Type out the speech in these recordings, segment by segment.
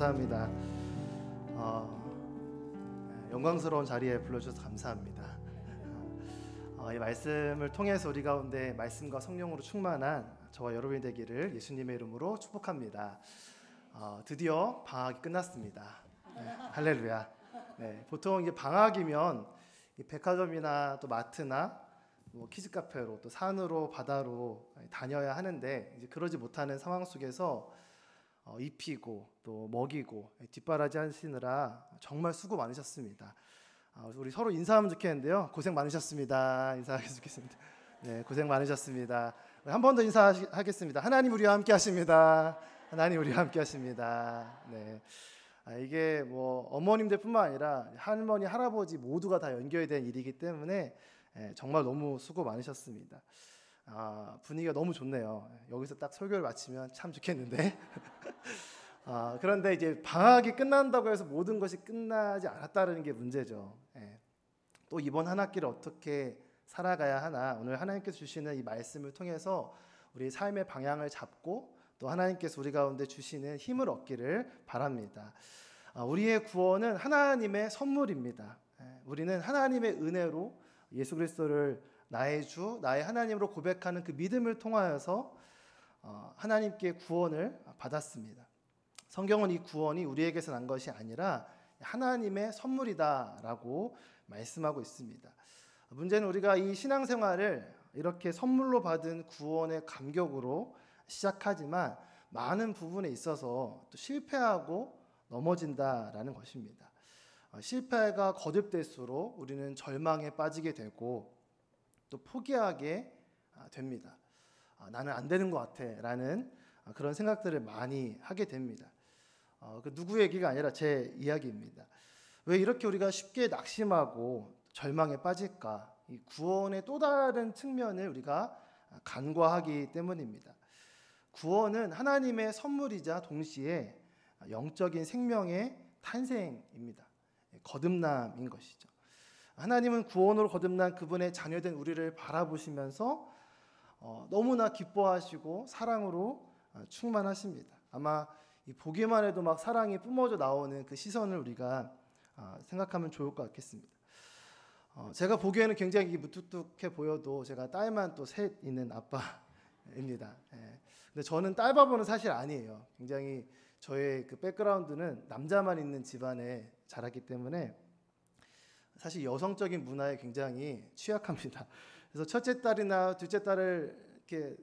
감사합니다. 영광스러운 자리에 불러주셔서 감사합니다. 이 말씀을 통해서 우리 가운데 말씀과 성령으로 충만한 저와 여러분이 되기를 예수님의 이름으로 축복합니다. 드디어 방학이 끝났습니다. 할렐루야. 보통 이게 방학이면 이 백화점이나 또 마트나 뭐 키즈 카페로 또 산으로 바다로 다녀야 하는데 이제 그러지 못하는 상황 속에서 입히고 또 먹이고 뒷바라지 하시느라 정말 수고 많으셨습니다. 우리 서로 인사하면 좋겠는데요. 고생 많으셨습니다. 인사하겠습니다. 좋겠습니다. 네, 고생 많으셨습니다. 한 번 더 인사하겠습니다. 하나님 우리와 함께 하십니다. 하나님 우리와 함께 하십니다. 네. 이게 뭐 어머님들뿐만 아니라 할머니, 할아버지 모두가 다 연결이 된 일이기 때문에 정말 너무 수고 많으셨습니다. 분위기가 너무 좋네요. 여기서 딱 설교를 마치면 참 좋겠는데 그런데 이제 방학이 끝난다고 해서 모든 것이 끝나지 않았다는 게 문제죠. 또 이번 한 학기를 어떻게 살아가야 하나, 오늘 하나님께서 주시는 이 말씀을 통해서 우리 삶의 방향을 잡고 또 하나님께서 우리 가운데 주시는 힘을 얻기를 바랍니다. 우리의 구원은 하나님의 선물입니다. 우리는 하나님의 은혜로 예수 그리스도를 나의 주, 나의 하나님으로 고백하는 그 믿음을 통하여서 하나님께 구원을 받았습니다. 성경은 이 구원이 우리에게서 난 것이 아니라 하나님의 선물이다라고 말씀하고 있습니다. 문제는 우리가 이 신앙생활을 이렇게 선물로 받은 구원의 감격으로 시작하지만 많은 부분에 있어서 또 실패하고 넘어진다라는 것입니다. 실패가 거듭될수록 우리는 절망에 빠지게 되고 또 포기하게 됩니다. 나는 안 되는 것 같아 라는 그런 생각들을 많이 하게 됩니다. 그 누구의 얘기가 아니라 제 이야기입니다. 왜 이렇게 우리가 쉽게 낙심하고 절망에 빠질까? 이 구원의 또 다른 측면을 우리가 간과하기 때문입니다. 구원은 하나님의 선물이자 동시에 영적인 생명의 탄생입니다. 거듭남인 것이죠. 하나님은 구원으로 거듭난 그분의 자녀된 우리를 바라보시면서 너무나 기뻐하시고 사랑으로 충만하십니다. 아마 이 보기만 해도 막 사랑이 뿜어져 나오는 그 시선을 우리가 생각하면 좋을 것 같겠습니다. 제가 보기에는 굉장히 무뚝뚝해 보여도 제가 딸만 또 셋 있는 아빠입니다. 근데 저는 딸바보는 사실 아니에요. 굉장히 저의 그 백그라운드는 남자만 있는 집안에 자랐기 때문에 사실 여성적인 문화에 굉장히 취약합니다. 그래서 첫째 딸이나 둘째 딸을 이렇게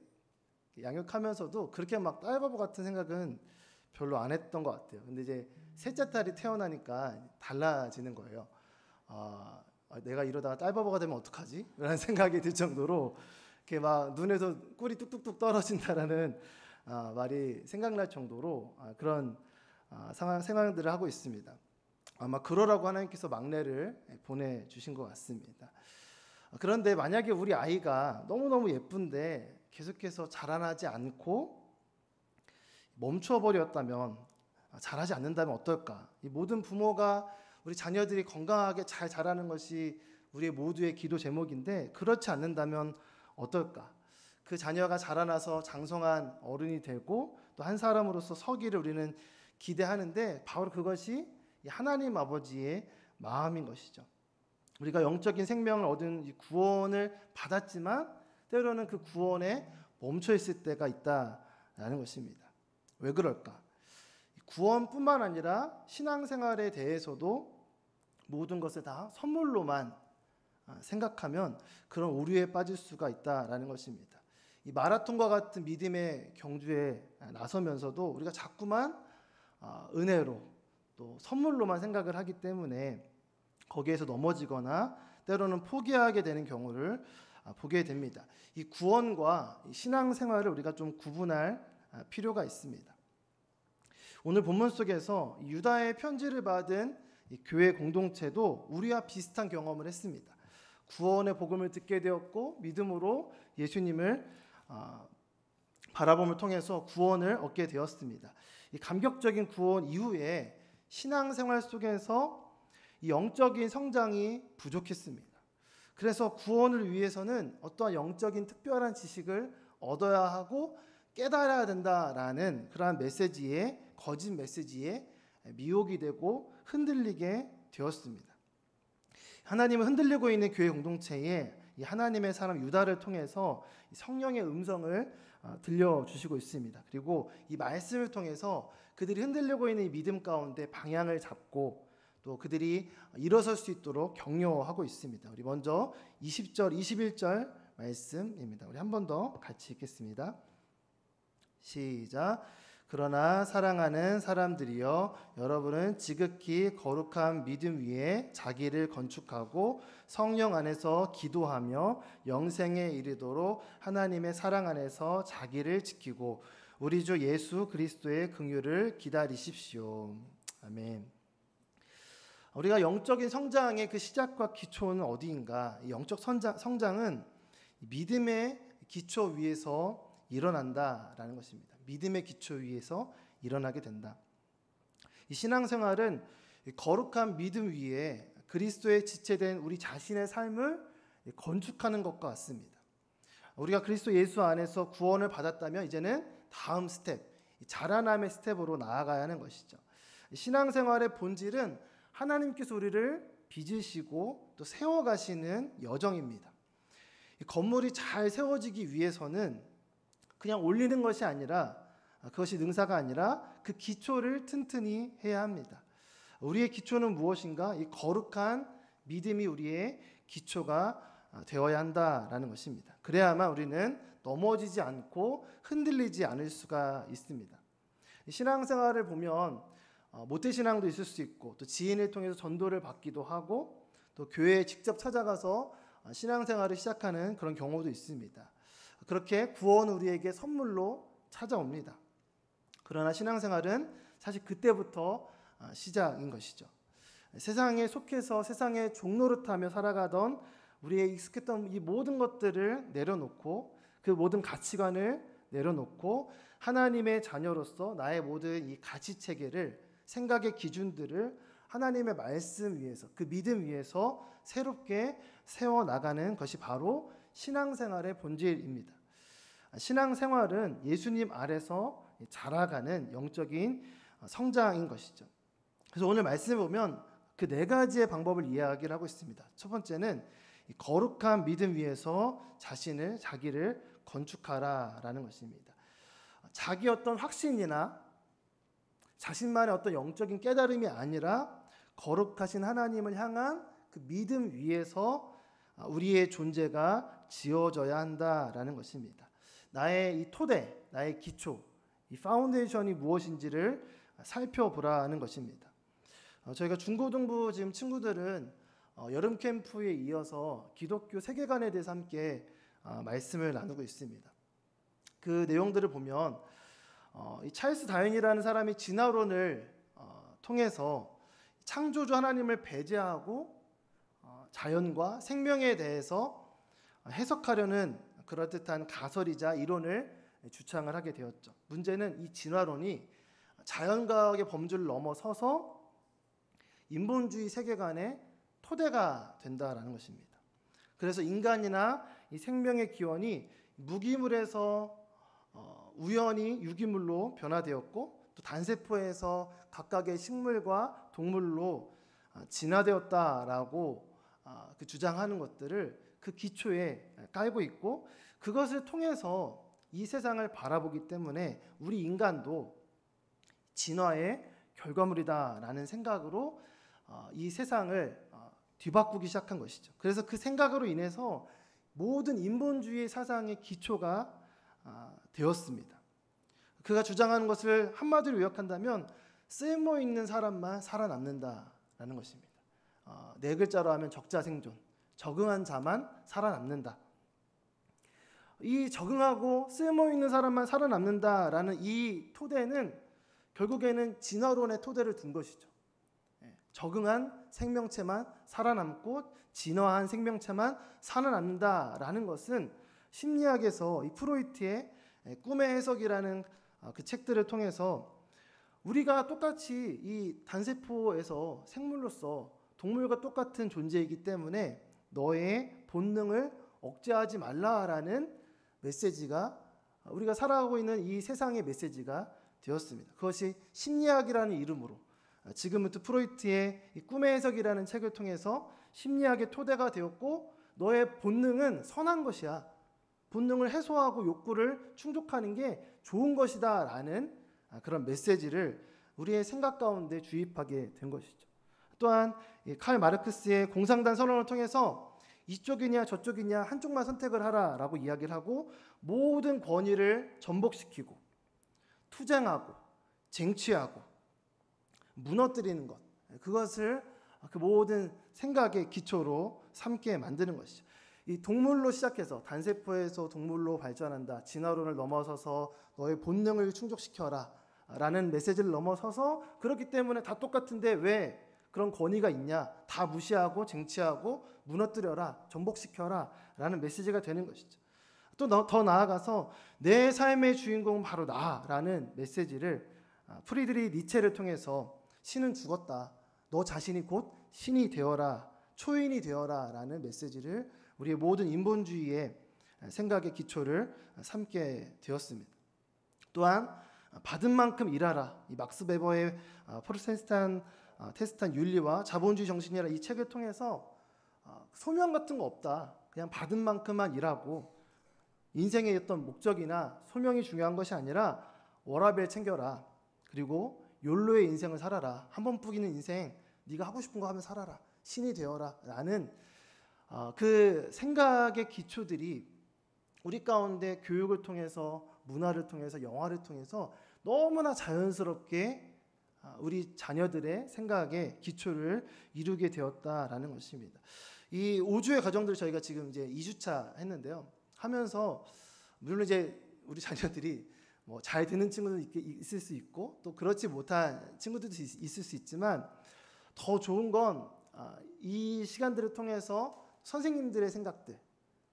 양육하면서도 그렇게 막 딸바보 같은 생각은 별로 안 했던 것 같아요. 근데 이제 셋째 딸이 태어나니까 달라지는 거예요. 내가 이러다가 딸바보가 되면 어떡하지? 라는 생각이 들 정도로 이렇게 막 눈에서 꿀이 뚝뚝뚝 떨어진다라는 말이 생각날 정도로 그런 상황들을 하고 있습니다. 아마 그러라고 하나님께서 막내를 보내주신 것 같습니다. 그런데 만약에 우리 아이가 너무너무 예쁜데 계속해서 자라나지 않고 멈춰버렸다면, 자라지 않는다면 어떨까? 이 모든 부모가 우리 자녀들이 건강하게 잘 자라는 것이 우리 모두의 기도 제목인데 그렇지 않는다면 어떨까? 그 자녀가 자라나서 장성한 어른이 되고 또 한 사람으로서 서기를 우리는 기대하는데 바로 그것이 하나님 아버지의 마음인 것이죠. 우리가 영적인 생명을 얻은 이 구원을 받았지만 때로는 그 구원에 멈춰 있을 때가 있다라는 것입니다. 왜 그럴까? 구원뿐만 아니라 신앙생활에 대해서도 모든 것을 다 선물로만 생각하면 그런 오류에 빠질 수가 있다라는 것입니다. 이 마라톤과 같은 믿음의 경주에 나서면서도 우리가 자꾸만 은혜로 또 선물로만 생각을 하기 때문에 거기에서 넘어지거나 때로는 포기하게 되는 경우를 보게 됩니다. 이 구원과 신앙생활을 우리가 좀 구분할 필요가 있습니다. 오늘 본문 속에서 유다의 편지를 받은 이 교회 공동체도 우리와 비슷한 경험을 했습니다. 구원의 복음을 듣게 되었고 믿음으로 예수님을 바라봄을 통해서 구원을 얻게 되었습니다. 이 감격적인 구원 이후에 신앙생활 속에서 이 영적인 성장이 부족했습니다. 그래서 구원을 위해서는 어떠한 영적인 특별한 지식을 얻어야 하고 깨달아야 된다라는 그러한 메시지에, 거짓 메시지에 미혹이 되고 흔들리게 되었습니다. 하나님은 흔들리고 있는 교회 공동체에 이 하나님의 사람 유다를 통해서 성령의 음성을 들려주시고 있습니다. 그리고 이 말씀을 통해서 그들이 흔들리고 있는 이 믿음 가운데 방향을 잡고 또 그들이 일어설 수 있도록 격려하고 있습니다. 우리 먼저 20절, 21절 말씀입니다. 우리 한 번 더 같이 읽겠습니다. 시작. 그러나 사랑하는 사람들이여, 여러분은 지극히 거룩한 믿음 위에 자기를 건축하고 성령 안에서 기도하며 영생에 이르도록 하나님의 사랑 안에서 자기를 지키고 우리 주 예수 그리스도의 긍휼을 기다리십시오. 아멘. 우리가 영적인 성장의 그 시작과 기초는 어디인가? 이 영적 성장은 믿음의 기초 위에서 일어난다라는 것입니다. 믿음의 기초 위에서 일어나게 된다. 이 신앙생활은 거룩한 믿음 위에 그리스도에 지체된 우리 자신의 삶을 건축하는 것과 같습니다. 우리가 그리스도 예수 안에서 구원을 받았다면 이제는 다음 스텝, 자라남의 스텝으로 나아가야 하는 것이죠. 신앙생활의 본질은 하나님께서 우리를 빚으시고 또 세워가시는 여정입니다. 건물이 잘 세워지기 위해서는 그냥 올리는 것이 아니라, 그것이 능사가 아니라 그 기초를 튼튼히 해야 합니다. 우리의 기초는 무엇인가? 이 거룩한 믿음이 우리의 기초가 되어야 한다라는 것입니다. 그래야만 우리는 넘어지지 않고 흔들리지 않을 수가 있습니다. 신앙생활을 보면 모태신앙도 있을 수 있고 또 지인을 통해서 전도를 받기도 하고 또 교회에 직접 찾아가서 신앙생활을 시작하는 그런 경우도 있습니다. 그렇게 구원은 우리에게 선물로 찾아옵니다. 그러나 신앙생활은 사실 그때부터 시작인 것이죠. 세상에 속해서 세상의 종노릇하며 살아가던 우리의 익숙했던 이 모든 것들을 내려놓고 그 모든 가치관을 내려놓고 하나님의 자녀로서 나의 모든 이 가치체계를, 생각의 기준들을 하나님의 말씀 위에서, 그 믿음 위에서 새롭게 세워나가는 것이 바로 신앙생활의 본질입니다. 신앙생활은 예수님 아래서 자라가는 영적인 성장인 것이죠. 그래서 오늘 말씀을 보면 그 네 가지의 방법을 이야기를 하고 있습니다. 첫 번째는 거룩한 믿음 위에서 자기를 건축하라라는 것입니다. 자기 어떤 확신이나 자신만의 어떤 영적인 깨달음이 아니라 거룩하신 하나님을 향한 그 믿음 위에서 우리의 존재가 지어져야 한다라는 것입니다. 나의 이 토대, 나의 기초, 이 파운데이션이 무엇인지를 살펴보라는 것입니다. 저희가 중고등부 지금 친구들은 여름 캠프에 이어서 기독교 세계관에 대해서 함께 말씀을 나누고 있습니다. 그 내용들을 보면 이 찰스 다윈이라는 사람이 진화론을 통해서 창조주 하나님을 배제하고 자연과 생명에 대해서 해석하려는 그럴듯한 가설이자 이론을 주창을 하게 되었죠. 문제는 이 진화론이 자연과학의 범주를 넘어서서 인본주의 세계관의 토대가 된다라는 것입니다. 그래서 인간이나 이 생명의 기원이 무기물에서 우연히 유기물로 변화되었고 또 단세포에서 각각의 식물과 동물로 진화되었다라고 그 주장하는 것들을 그 기초에 깔고 있고, 그것을 통해서 이 세상을 바라보기 때문에 우리 인간도 진화의 결과물이다라는 생각으로 이 세상을 뒤바꾸기 시작한 것이죠. 그래서 그 생각으로 인해서 모든 인본주의 사상의 기초가 되었습니다. 그가 주장하는 것을 한마디로 요약한다면 쓸모있는 사람만 살아남는다라는 것입니다. 네 글자로 하면 적자생존, 적응한 자만 살아남는다. 이 적응하고 쓸모있는 사람만 살아남는다라는 이 토대는 결국에는 진화론의 토대를 둔 것이죠. 적응한 생명체만 살아남고 진화한 생명체만 살아남는다라는 것은 심리학에서 이 프로이트의 꿈의 해석이라는 그 책들을 통해서 우리가 똑같이 이 단세포에서 생물로서 동물과 똑같은 존재이기 때문에 너의 본능을 억제하지 말라라는 메시지가 우리가 살아가고 있는 이 세상의 메시지가 되었습니다. 그것이 심리학이라는 이름으로 지그문트 프로이트의 이 꿈의 해석이라는 책을 통해서 심리학의 토대가 되었고, 너의 본능은 선한 것이야. 본능을 해소하고 욕구를 충족하는 게 좋은 것이다 라는 그런 메시지를 우리의 생각 가운데 주입하게 된 것이죠. 또한 칼 마르크스의 공상단 선언을 통해서 이쪽이냐 저쪽이냐 한쪽만 선택을 하라 라고 이야기를 하고, 모든 권위를 전복시키고 투쟁하고 쟁취하고 무너뜨리는 것, 그것을 그 모든 생각의 기초로 삼게 만드는 것이죠. 이 동물로 시작해서 단세포에서 동물로 발전한다, 진화론을 넘어서서 너의 본능을 충족시켜라 라는 메시지를 넘어서서, 그렇기 때문에 다 똑같은데 왜 그런 권위가 있냐, 다 무시하고 쟁취하고 무너뜨려라, 전복시켜라 라는 메시지가 되는 것이죠. 또 더 나아가서 내 삶의 주인공은 바로 나라는 메시지를 프리드리히 니체를 통해서 신은 죽었다, 너 자신이 곧 신이 되어라, 초인이 되어라 라는 메시지를 우리의 모든 인본주의의 생각의 기초를 삼게 되었습니다. 또한 받은 만큼 일하라, 이 막스 베버의 테스탄 윤리와 자본주의 정신이라 이 책을 통해서 소명 같은 거 없다, 그냥 받은 만큼만 일하고 인생의 어떤 목적이나 소명이 중요한 것이 아니라 워라밸 챙겨라, 그리고 욜로의 인생을 살아라, 한 번 뿌기는 인생 네가 하고 싶은 거 하면 살아라, 신이 되어라 라는 그 생각의 기초들이 우리 가운데 교육을 통해서, 문화를 통해서, 영화를 통해서 너무나 자연스럽게 우리 자녀들의 생각의 기초를 이루게 되었다라는 것입니다. 이 5주의 과정들을 저희가 지금 이제 2주차 했는데요. 하면서 물론 이제 우리 자녀들이 뭐 잘 듣는 친구도 있을 수 있고 또 그렇지 못한 친구들도 있을 수 있지만, 더 좋은 건 이 시간들을 통해서 선생님들의 생각들,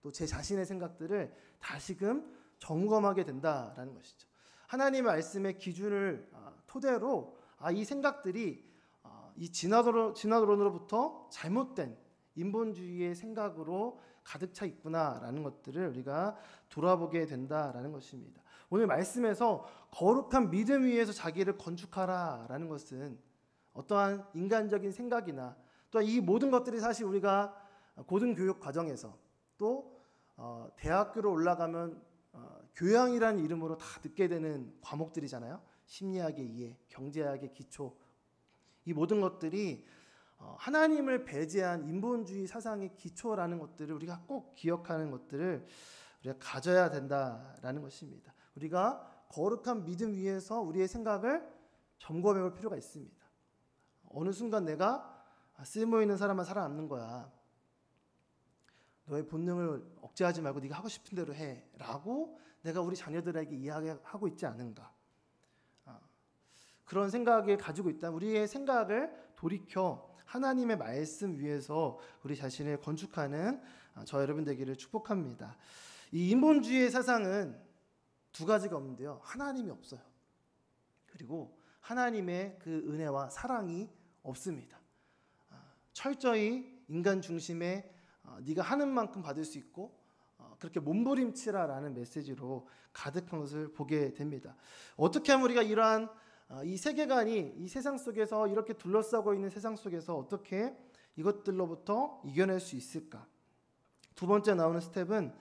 또 제 자신의 생각들을 다시금 점검하게 된다라는 것이죠. 하나님의 말씀의 기준을 토대로 이 생각들이 이 진화론으로부터 잘못된 인본주의의 생각으로 가득 차 있구나라는 것들을 우리가 돌아보게 된다라는 것입니다. 오늘 말씀에서 거룩한 믿음 위에서 자기를 건축하라라는 것은 어떠한 인간적인 생각이나 또 이 모든 것들이 사실 우리가 고등교육 과정에서 또 대학교로 올라가면 교양이라는 이름으로 다 듣게 되는 과목들이잖아요. 심리학의 이해, 경제학의 기초, 이 모든 것들이 하나님을 배제한 인본주의 사상의 기초라는 것들을 우리가 꼭 기억하는 것들을 우리가 가져야 된다라는 것입니다. 우리가 거룩한 믿음 위에서 우리의 생각을 점검해 볼 필요가 있습니다. 어느 순간 내가 쓸모있는 사람만 살아남는 거야, 너의 본능을 억제하지 말고 네가 하고 싶은 대로 해 라고 내가 우리 자녀들에게 이야기하고 있지 않은가, 그런 생각을 가지고 있다면 우리의 생각을 돌이켜 하나님의 말씀 위에서 우리 자신을 건축하는 저 여러분 되기를 축복합니다. 이 인본주의의 사상은 두 가지가 없는데요, 하나님이 없어요. 그리고 하나님의 그 은혜와 사랑이 없습니다. 철저히 인간 중심의 네가 하는 만큼 받을 수 있고 그렇게 몸부림치라라는 메시지로 가득한 것을 보게 됩니다. 어떻게 하면 우리가 이러한 이 세계관이 이 세상 속에서 이렇게 둘러싸고 있는 세상 속에서 어떻게 이것들로부터 이겨낼 수 있을까? 두 번째 나오는 스텝은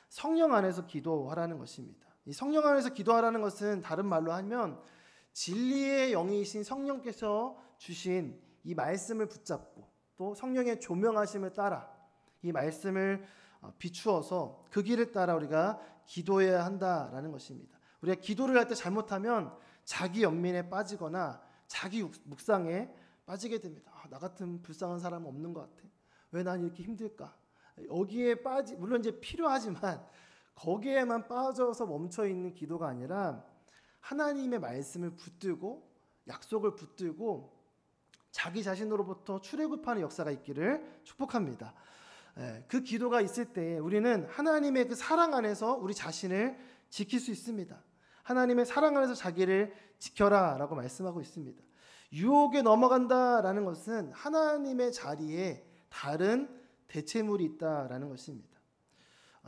성령 안에서 기도하라는 것입니다. 이 성령 안에서 기도하라는 것은 다른 말로 하면 진리의 영이신 성령께서 주신 이 말씀을 붙잡고 또 성령의 조명하심을 따라 이 말씀을 비추어서 그 길을 따라 우리가 기도해야 한다라는 것입니다. 우리가 기도를 할 때 잘못하면 자기 연민에 빠지거나 자기 묵상에 빠지게 됩니다. 나 같은 불쌍한 사람은 없는 것 같아. 왜 난 이렇게 힘들까? 여기에 물론 이제 필요하지만 거기에만 빠져서 멈춰 있는 기도가 아니라 하나님의 말씀을 붙들고 약속을 붙들고 자기 자신으로부터 출애굽하는 역사가 있기를 축복합니다. 그 기도가 있을 때 우리는 하나님의 그 사랑 안에서 우리 자신을 지킬 수 있습니다. 하나님의 사랑 안에서 자기를 지켜라 라고 말씀하고 있습니다. 유혹에 넘어간다라는 것은 하나님의 자리에 다른 대체물이 있다라는 것입니다.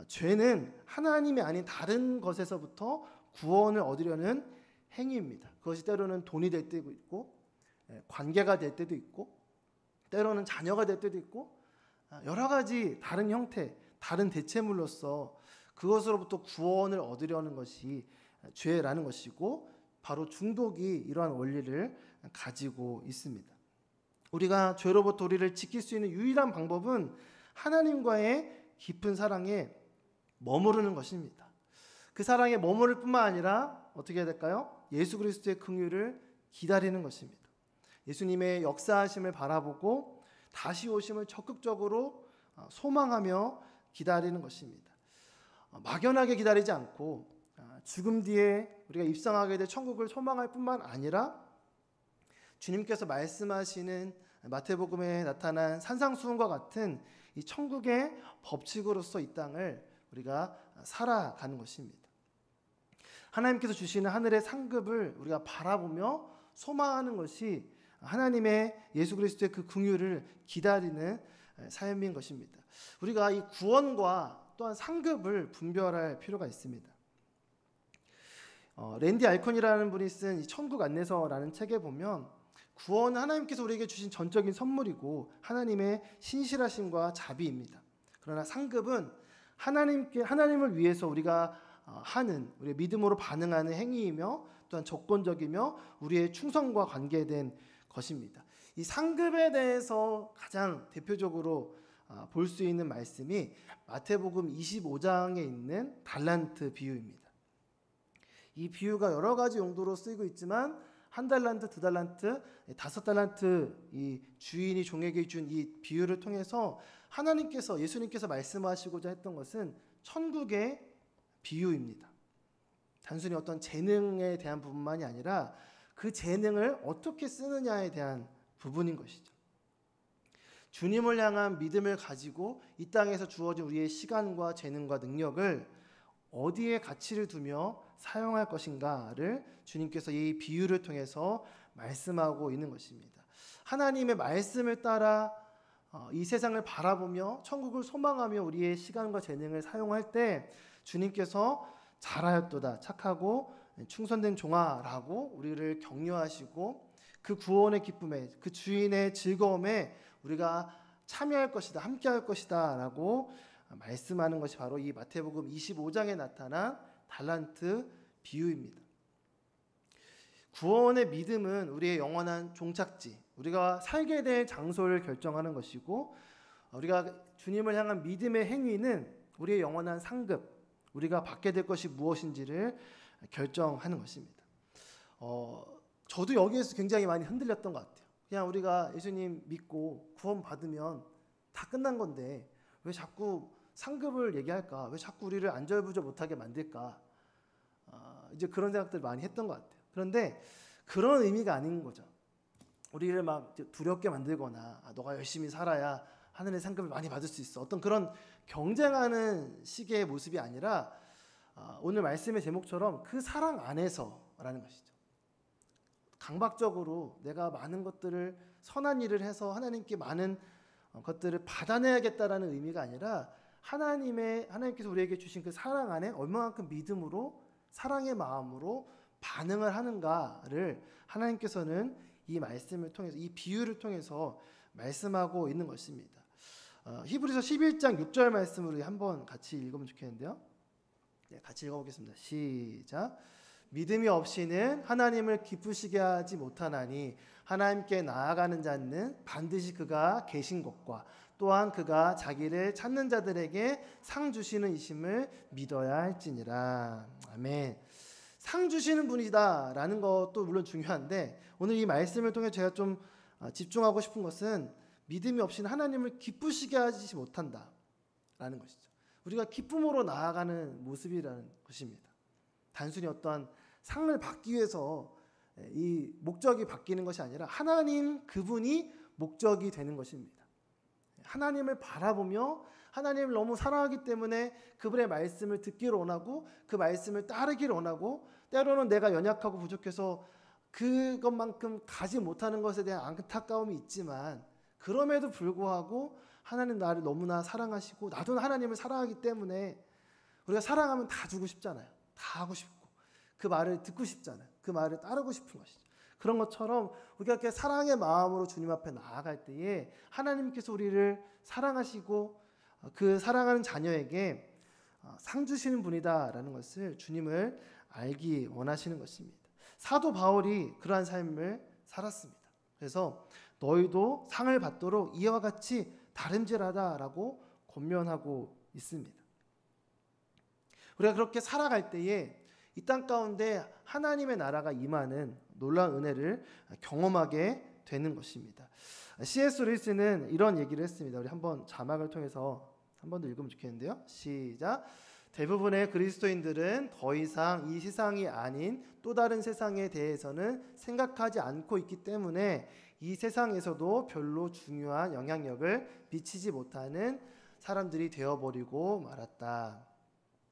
죄는 하나님이 아닌 다른 것에서부터 구원을 얻으려는 행위입니다. 그것이 때로는 돈이 될 때도 있고 관계가 될 때도 있고 때로는 자녀가 될 때도 있고 여러 가지 다른 형태, 다른 대체물로서 그것으로부터 구원을 얻으려는 것이 죄라는 것이고 바로 중독이 이러한 원리를 가지고 있습니다. 우리가 죄로부터 우리를 지킬 수 있는 유일한 방법은 하나님과의 깊은 사랑에 머무르는 것입니다. 그 사랑에 머무를 뿐만 아니라 어떻게 해야 될까요? 예수 그리스도의 긍휼을 기다리는 것입니다. 예수님의 역사하심을 바라보고 다시 오심을 적극적으로 소망하며 기다리는 것입니다. 막연하게 기다리지 않고 죽음 뒤에 우리가 입성하게 될 천국을 소망할 뿐만 아니라 주님께서 말씀하시는 마태복음에 나타난 산상수훈과 같은 이 천국의 법칙으로서 이 땅을 우리가 살아가는 것입니다. 하나님께서 주시는 하늘의 상급을 우리가 바라보며 소망하는 것이 하나님의 예수 그리스도의 그 긍휼을 기다리는 삶인 것입니다. 우리가 이 구원과 또한 상급을 분별할 필요가 있습니다. 랜디 알콘이라는 분이 쓴 이 천국 안내서라는 책에 보면 구원은 하나님께서 우리에게 주신 전적인 선물이고 하나님의 신실하심과 자비입니다. 그러나 상급은 하나님을 위해서 우리가 하는 우리의 믿음으로 반응하는 행위이며 또한 조건적이며 우리의 충성과 관계된 것입니다. 이 상급에 대해서 가장 대표적으로 볼 수 있는 말씀이 마태복음 25장에 있는 달란트 비유입니다. 이 비유가 여러 가지 용도로 쓰이고 있지만 1달란트, 2달란트, 5달란트 이 주인이 종에게 준 이 비유를 통해서 예수님께서 말씀하시고자 했던 것은 천국의 비유입니다. 단순히 어떤 재능에 대한 부분만이 아니라 그 재능을 어떻게 쓰느냐에 대한 부분인 것이죠. 주님을 향한 믿음을 가지고 이 땅에서 주어진 우리의 시간과 재능과 능력을 어디에 가치를 두며 사용할 것인가를 주님께서 이 비유를 통해서 말씀하고 있는 것입니다. 하나님의 말씀을 따라 이 세상을 바라보며 천국을 소망하며 우리의 시간과 재능을 사용할 때 주님께서 잘하였도다 착하고 충성된 종아라고 우리를 격려하시고 그 구원의 기쁨에 그 주인의 즐거움에 우리가 참여할 것이다 함께할 것이다 라고 말씀하는 것이 바로 이 마태복음 25장에 나타난 달란트 비유입니다. 구원의 믿음은 우리의 영원한 종착지, 우리가 살게 될 장소를 결정하는 것이고 우리가 주님을 향한 믿음의 행위는 우리의 영원한 상급, 우리가 받게 될 것이 무엇인지를 결정하는 것입니다. 저도 여기에서 굉장히 많이 흔들렸던 것 같아요. 그냥 우리가 예수님 믿고 구원 받으면 다 끝난 건데 왜 자꾸 상급을 얘기할까? 왜 자꾸 우리를 안절부절 못하게 만들까? 이제 그런 생각들 많이 했던 것 같아요. 그런데 그런 의미가 아닌 거죠. 우리를 막 두렵게 만들거나 너가 열심히 살아야 하늘의 상급을 많이 받을 수 있어. 어떤 그런 경쟁하는 식의 모습이 아니라 오늘 말씀의 제목처럼 그 사랑 안에서라는 것이죠. 강박적으로 내가 많은 것들을 선한 일을 해서 하나님께 많은 것들을 받아내야겠다라는 의미가 아니라 하나님께서 우리에게 주신 그 사랑 안에 얼마만큼 믿음으로 사랑의 마음으로 반응을 하는가를 하나님께서는 이 말씀을 통해서 이 비유를 통해서 말씀하고 있는 것입니다. 히브리서 11장 6절 말씀을 한번 같이 읽으면 좋겠는데요. 네, 같이 읽어보겠습니다. 시작. 믿음이 없이는 하나님을 기쁘시게 하지 못하나니 하나님께 나아가는 자는 반드시 그가 계신 것과 또한 그가 자기를 찾는 자들에게 상 주시는 이심을 믿어야 할지니라. 아멘. 상 주시는 분이다라는 것도 물론 중요한데 오늘 이 말씀을 통해 제가 좀 집중하고 싶은 것은 믿음이 없이는 하나님을 기쁘시게 하지 못한다라는 것이죠. 우리가 기쁨으로 나아가는 모습이라는 것입니다. 단순히 어떠한 상을 받기 위해서 이 목적이 바뀌는 것이 아니라 하나님 그분이 목적이 되는 것입니다. 하나님을 바라보며 하나님을 너무 사랑하기 때문에 그분의 말씀을 듣기를 원하고 그 말씀을 따르기를 원하고 때로는 내가 연약하고 부족해서 그것만큼 가지 못하는 것에 대한 안타까움이 있지만 그럼에도 불구하고 하나님 나를 너무나 사랑하시고 나도 하나님을 사랑하기 때문에 우리가 사랑하면 다 주고 싶잖아요. 다 하고 싶고 그 말을 듣고 싶잖아요. 그 말을 따르고 싶은 것이죠. 그런 것처럼 우리가 이렇게 사랑의 마음으로 주님 앞에 나아갈 때에 하나님께서 우리를 사랑하시고 그 사랑하는 자녀에게 상 주시는 분이다라는 것을 주님을 알기 원하시는 것입니다. 사도 바울이 그러한 삶을 살았습니다. 그래서 너희도 상을 받도록 이와 같이 다름질하다라고 권면하고 있습니다. 우리가 그렇게 살아갈 때에 이 땅 가운데 하나님의 나라가 임하는 놀라운 은혜를 경험하게 되는 것입니다. C.S. 루이스는 이런 얘기를 했습니다. 우리 한번 자막을 통해서 한 번 더 읽으면 좋겠는데요. 시작. 대부분의 그리스도인들은 더 이상 이 세상이 아닌 또 다른 세상에 대해서는 생각하지 않고 있기 때문에 이 세상에서도 별로 중요한 영향력을 미치지 못하는 사람들이 되어버리고 말았다.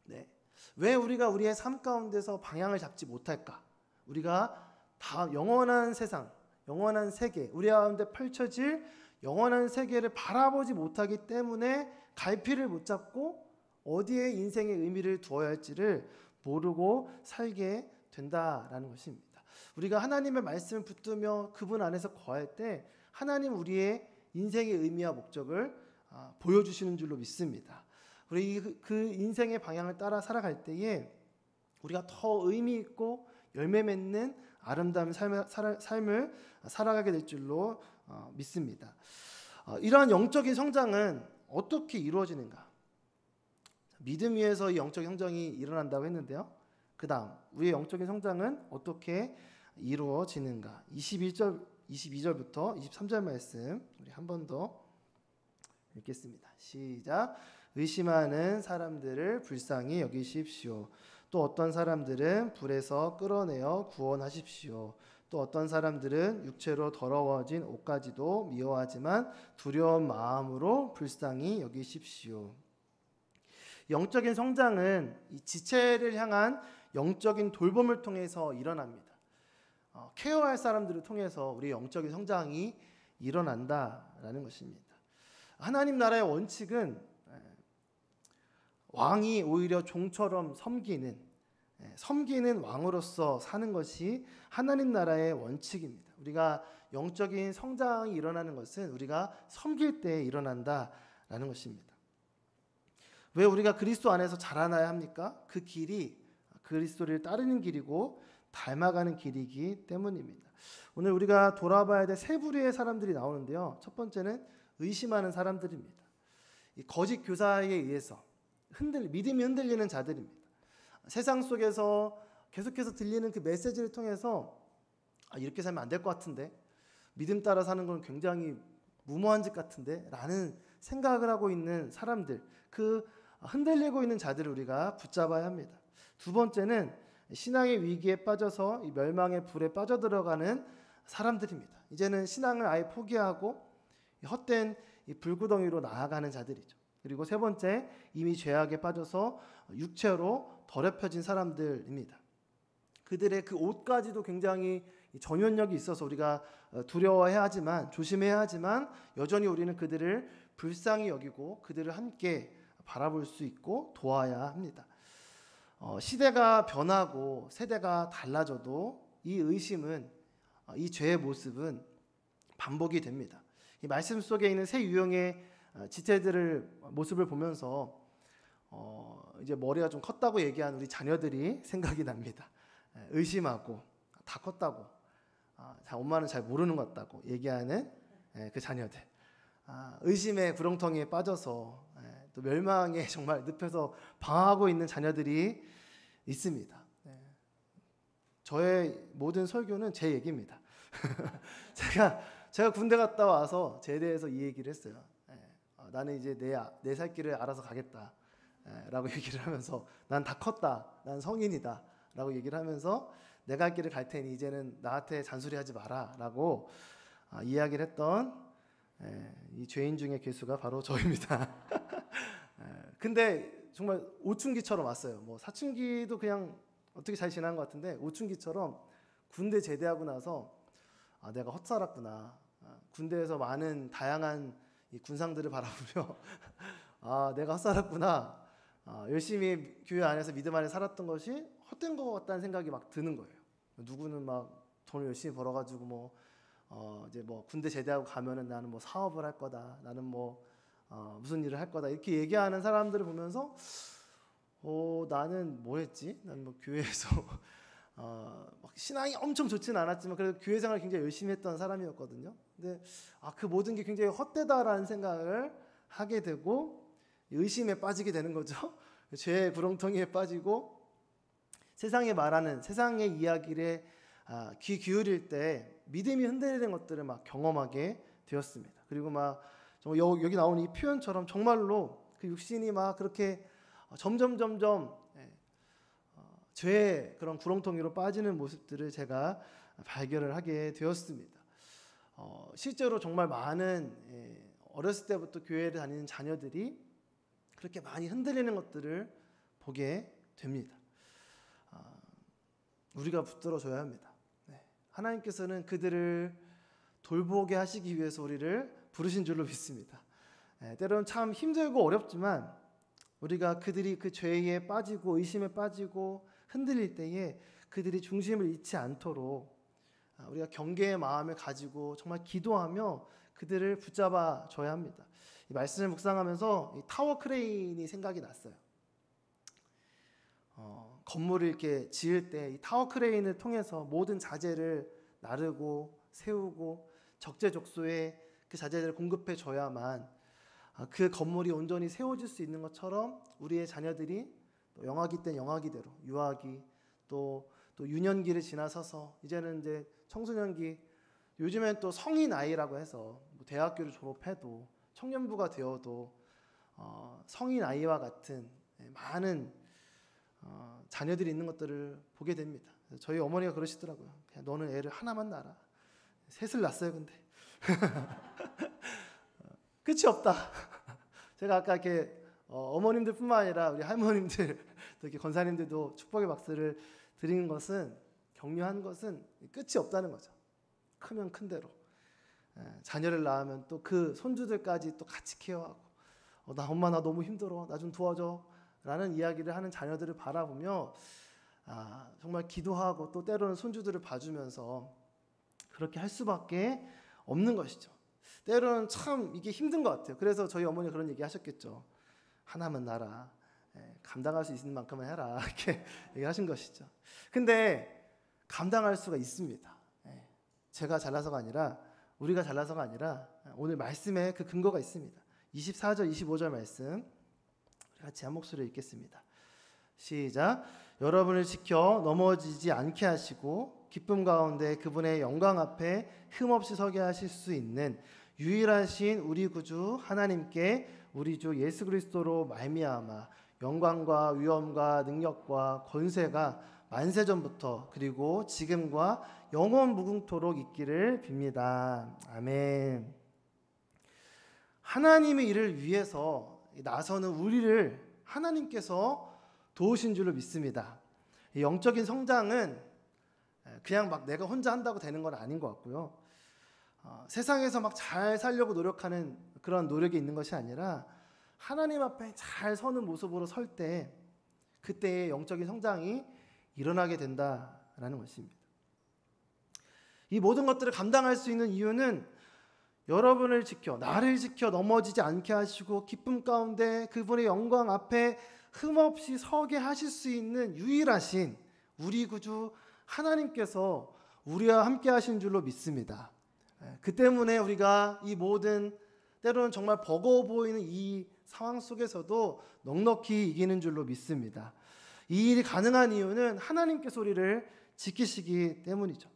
네. 왜 우리가 우리의 삶 가운데서 방향을 잡지 못할까? 우리가 다 영원한 세상, 영원한 세계, 우리 가운데 펼쳐질 영원한 세계를 바라보지 못하기 때문에 갈피를 못 잡고 어디에 인생의 의미를 두어야 할지를 모르고 살게 된다라는 것입니다. 우리가 하나님의 말씀을 붙들며 그분 안에서 거할 때 하나님 우리의 인생의 의미와 목적을 보여주시는 줄로 믿습니다. 우리 그 인생의 방향을 따라 살아갈 때에 우리가 더 의미 있고 열매 맺는 아름다운 삶을 살아가게 될 줄로 믿습니다. 이러한 영적인 성장은 어떻게 이루어지는가? 믿음 위에서 이 영적인 성장이 일어난다고 했는데요. 그 다음 우리의 영적인 성장은 어떻게 이루어지는가? 22절부터 23절 말씀 우리 한 번 더 읽겠습니다. 시작. 의심하는 사람들을 불쌍히 여기십시오. 또 어떤 사람들은 불에서 끌어내어 구원하십시오. 또 어떤 사람들은 육체로 더러워진 옷까지도 미워하지만 두려운 마음으로 불쌍히 여기십시오. 영적인 성장은 이 지체를 향한 영적인 돌봄을 통해서 일어납니다. 케어할 사람들을 통해서 우리 영적인 성장이 일어난다라는 것입니다. 하나님 나라의 원칙은 왕이 오히려 종처럼 섬기는 왕으로서 사는 것이 하나님 나라의 원칙입니다. 우리가 영적인 성장이 일어나는 것은 우리가 섬길 때 일어난다라는 것입니다. 왜 우리가 그리스도 안에서 자라나야 합니까? 그 길이 그리스도를 따르는 길이고 닮아가는 길이기 때문입니다. 오늘 우리가 돌아봐야 될 세 부류의 사람들이 나오는데요. 첫 번째는 의심하는 사람들입니다. 이 거짓 교사에 의해서 믿음이 흔들리는 자들입니다. 세상 속에서 계속해서 들리는 그 메시지를 통해서 이렇게 살면 안 될 것 같은데, 믿음 따라 사는 건 굉장히 무모한 짓 같은데 라는 생각을 하고 있는 사람들, 그 흔들리고 있는 자들을 우리가 붙잡아야 합니다. 두 번째는 신앙의 위기에 빠져서 이 멸망의 불에 빠져들어가는 사람들입니다. 이제는 신앙을 아예 포기하고 헛된 이 불구덩이로 나아가는 자들이죠. 그리고 세 번째, 이미 죄악에 빠져서 육체로 더럽혀진 사람들입니다. 그들의 그 옷까지도 굉장히 전염력이 있어서 우리가 두려워해야 하지만, 조심해야 하지만 여전히 우리는 그들을 불쌍히 여기고 그들을 함께 바라볼 수 있고 도와야 합니다. 시대가 변하고 세대가 달라져도 이 의심은, 이 죄의 모습은 반복이 됩니다. 이 말씀 속에 있는 세 유형의 지체들을 모습을 보면서 이제 머리가 좀 컸다고 얘기한 우리 자녀들이 생각이 납니다. 의심하고 다 컸다고, 엄마는 잘 모르는 것 같다고 얘기하는 그 자녀들, 의심의 구렁텅이에 빠져서 또 멸망에 정말 늪에서 방황하고 있는 자녀들이 있습니다. 저의 모든 설교는 제 얘기입니다. 제가 군대 갔다 와서 제대해서 이 얘기를 했어요. 나는 이제 내 살 길을 알아서 가겠다 라고 얘기를 하면서, 난 다 컸다, 난 성인이다 라고 얘기를 하면서 내가 할 길을 갈 테니 이제는 나한테 잔소리하지 마라 라고 이야기를 했던 이 죄인 중의 괴수가 바로 저입니다. 근데 정말 오춘기처럼 왔어요. 뭐 사춘기도 그냥 어떻게 잘 지난 것 같은데, 오춘기처럼 군대 제대하고 나서 내가 헛살았구나, 군대에서 많은 다양한 이 군상들을 바라보며 내가 헛살았구나, 열심히 교회 안에서 믿음 안에 살았던 것이 헛된 것 같다는 생각이 막 드는 거예요. 누구는 막 돈을 열심히 벌어가지고 이제 군대 제대하고 가면은 나는 사업을 할 거다. 나는 무슨 일을 할 거다. 이렇게 얘기하는 사람들을 보면서 나는 뭐 했지? 나는 교회에서 막 신앙이 엄청 좋지는 않았지만 그래도 교회 생활을 굉장히 열심히 했던 사람이었거든요. 근데 그 모든 게 굉장히 헛되다라는 생각을 하게 되고 의심에 빠지게 되는 거죠. 죄의 구렁텅이에 빠지고 세상에 말하는 세상의 이야기에 귀 기울일 때 믿음이 흔들리는 것들을 막 경험하게 되었습니다. 그리고 정말 여기 나온 이 표현처럼 정말로 그 육신이 막 그렇게 점점 죄의 그런 구렁텅이로 빠지는 모습들을 제가 발견을 하게 되었습니다. 실제로 정말 많은 어렸을 때부터 교회를 다니는 자녀들이 그렇게 많이 흔들리는 것들을 보게 됩니다. 우리가 붙들어줘야 합니다. 하나님께서는 그들을 돌보게 하시기 위해서 우리를 부르신 줄로 믿습니다. 때로는 참 힘들고 어렵지만 우리가 그들이 그 죄에 빠지고 의심에 빠지고 흔들릴 때에 그들이 중심을 잃지 않도록 우리가 경계의 마음을 가지고 정말 기도하며 그들을 붙잡아 줘야 합니다. 이 말씀을 묵상하면서 이 타워 크레인이 생각이 났어요. 건물을 이렇게 지을 때 이 타워 크레인을 통해서 모든 자재를 나르고 세우고 적재적소에 그 자재들을 공급해 줘야만 그 건물이 온전히 세워질 수 있는 것처럼 우리의 자녀들이 또 영아기 땐 영아기대로 유아기 또 유년기를 지나서서 이제는 이제 청소년기 요즘엔 또 성인 아이라고 해서 대학교를 졸업해도 청년부가 되어도 성인 아이와 같은 많은 자녀들이 있는 것들을 보게 됩니다. 저희 어머니가 그러시더라고요. 그냥 너는 애를 하나만 낳아라. 셋을 낳았어요, 근데 끝이 없다. 제가 아까 이렇게 어머님들뿐만 아니라 우리 할머님들, 또 이렇게 권사님들도 축복의 박수를 드리는 것은 격려한 것은 끝이 없다는 거죠. 크면 큰 대로 자녀를 낳으면 또 그 손주들까지 또 같이 케어하고 엄마 나 너무 힘들어. 나 좀 도와줘. 라는 이야기를 하는 자녀들을 바라보며 정말 기도하고 또 때로는 손주들을 봐주면서 그렇게 할 수밖에 없는 것이죠. 때로는 참 이게 힘든 것 같아요. 그래서 저희 어머니가 그런 얘기 하셨겠죠. 하나만 낳아라. 감당할 수 있는 만큼은 해라. 이렇게 얘기하신 것이죠. 근데 감당할 수가 있습니다. 제가 잘나서가 아니라 우리가 잘나서가 아니라 오늘 말씀에 그 근거가 있습니다. 24절 25절 말씀 같이 한 목소리로 읽겠습니다. 시작. 여러분을 지켜 넘어지지 않게 하시고 기쁨 가운데 그분의 영광 앞에 흠없이 서게 하실 수 있는 유일하신 우리 구주 하나님께 우리 주 예수 그리스도로 말미암아 영광과 위엄과 능력과 권세가 만세전부터 그리고 지금과 영원 무궁토록 있기를 빕니다. 아멘. 하나님의 일을 위해서 나서는 우리를 하나님께서 도우신 줄로 믿습니다. 영적인 성장은 그냥 막 내가 혼자 한다고 되는 건 아닌 것 같고요. 세상에서 막 잘 살려고 노력하는 그런 노력이 있는 것이 아니라 하나님 앞에 잘 서는 모습으로 설 때 그때의 영적인 성장이 일어나게 된다라는 것입니다. 이 모든 것들을 감당할 수 있는 이유는 여러분을 지켜 나를 지켜 넘어지지 않게 하시고 기쁨 가운데 그분의 영광 앞에 흠없이 서게 하실 수 있는 유일하신 우리 구주 하나님께서 우리와 함께 하신 줄로 믿습니다. 그 때문에 우리가 이 모든 때로는 정말 버거워 보이는 이 상황 속에서도 넉넉히 이기는 줄로 믿습니다. 이 일이 가능한 이유는 하나님께서 우리를 지키시기 때문이죠.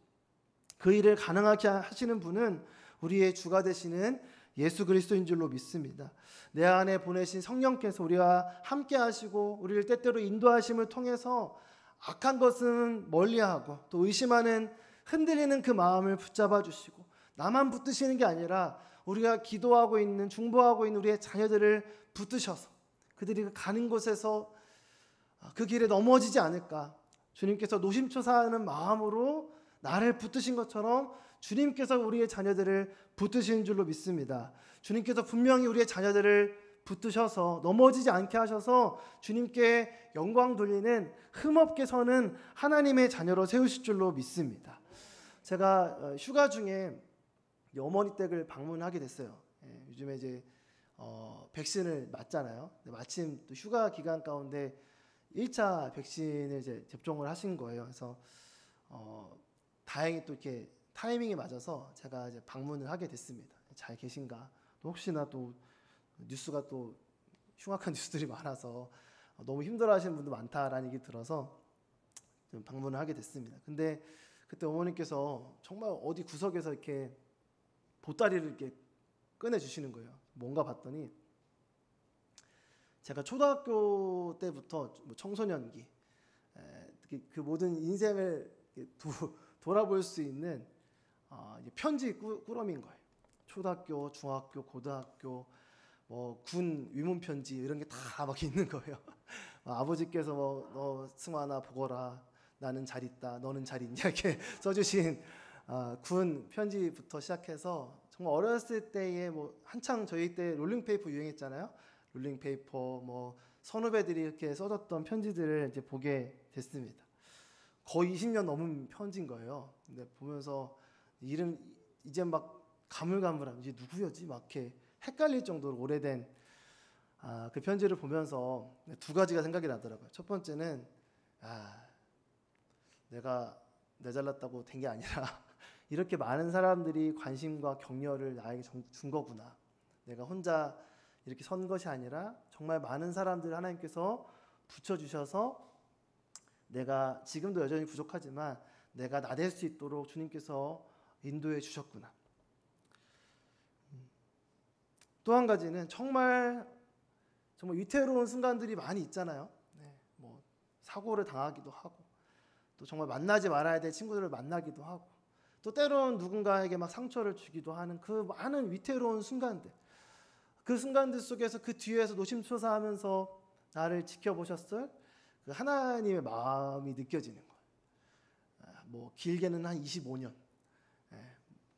그 일을 가능하게 하시는 분은 우리의 주가 되시는 예수 그리스도인 줄로 믿습니다. 내 안에 보내신 성령께서 우리와 함께 하시고 우리를 때때로 인도하심을 통해서 악한 것은 멀리하고 또 의심하는 흔들리는 그 마음을 붙잡아 주시고 나만 붙드시는 게 아니라 우리가 기도하고 있는 중보하고 있는 우리의 자녀들을 붙드셔서 그들이 가는 곳에서 그 길에 넘어지지 않을까. 주님께서 노심초사하는 마음으로 나를 붙드신 것처럼 주님께서 우리의 자녀들을 붙드시는 줄로 믿습니다. 주님께서 분명히 우리의 자녀들을 붙드셔서 넘어지지 않게 하셔서 주님께 영광 돌리는 흠없게 서는 하나님의 자녀로 세우실 줄로 믿습니다. 제가 휴가 중에 어머니 댁을 방문하게 됐어요. 요즘에 이제 백신을 맞잖아요. 마침 또 휴가 기간 가운데 1차 백신을 이제 접종을 하신 거예요. 그래서 다행히 또 이렇게 타이밍이 맞아서 제가 이제 방문을 하게 됐습니다. 잘 계신가? 또 혹시나 또 뉴스가 또 흉악한 뉴스들이 많아서 너무 힘들어하시는 분도 많다라는 얘기 들어서 좀 방문을 하게 됐습니다. 근데 그때 어머니께서 정말 어디 구석에서 이렇게 보따리를 이렇게 꺼내 주시는 거예요. 뭔가 봤더니 제가 초등학교 때부터 청소년기 그 모든 인생을 돌아볼 수 있는 편지 꾸러미인 거예요. 초등학교, 중학교, 고등학교, 군 위문 편지 이런 게 다 막 있는 거예요. 아버지께서 너 승환아 보거라, 나는 잘 있다, 너는 잘 있냐 이렇게 써주신 군 편지부터 시작해서 정말 어렸을 때에 한창 저희 때 롤링페이퍼 유행했잖아요. 롤링페이퍼 선후배들이 이렇게 써줬던 편지들을 이제 보게 됐습니다. 거의 20년 넘은 편지인 거예요. 근데 보면서 이름 이제 막 가물가물한 이제 누구였지 막 이렇게 헷갈릴 정도로 오래된 그 편지를 보면서 두 가지가 생각이 나더라고요. 첫 번째는 내가 내 잘났다고 된 게 아니라 이렇게 많은 사람들이 관심과 격려를 나에게 준 거구나. 내가 혼자 이렇게 선 것이 아니라 정말 많은 사람들 하나님께서 붙여주셔서 내가 지금도 여전히 부족하지만 내가 나댈 수 있도록 주님께서 인도해 주셨구나. 또 한 가지는 정말 위태로운 순간들이 많이 있잖아요. 사고를 당하기도 하고 또 정말 만나지 말아야 될 친구들을 만나기도 하고 또 때로는 누군가에게 막 상처를 주기도 하는 그 많은 위태로운 순간들, 그 순간들 속에서 그 뒤에서 노심초사하면서 나를 지켜보셨을 그 하나님의 마음이 느껴지는 거예요. 길게는 한 25년.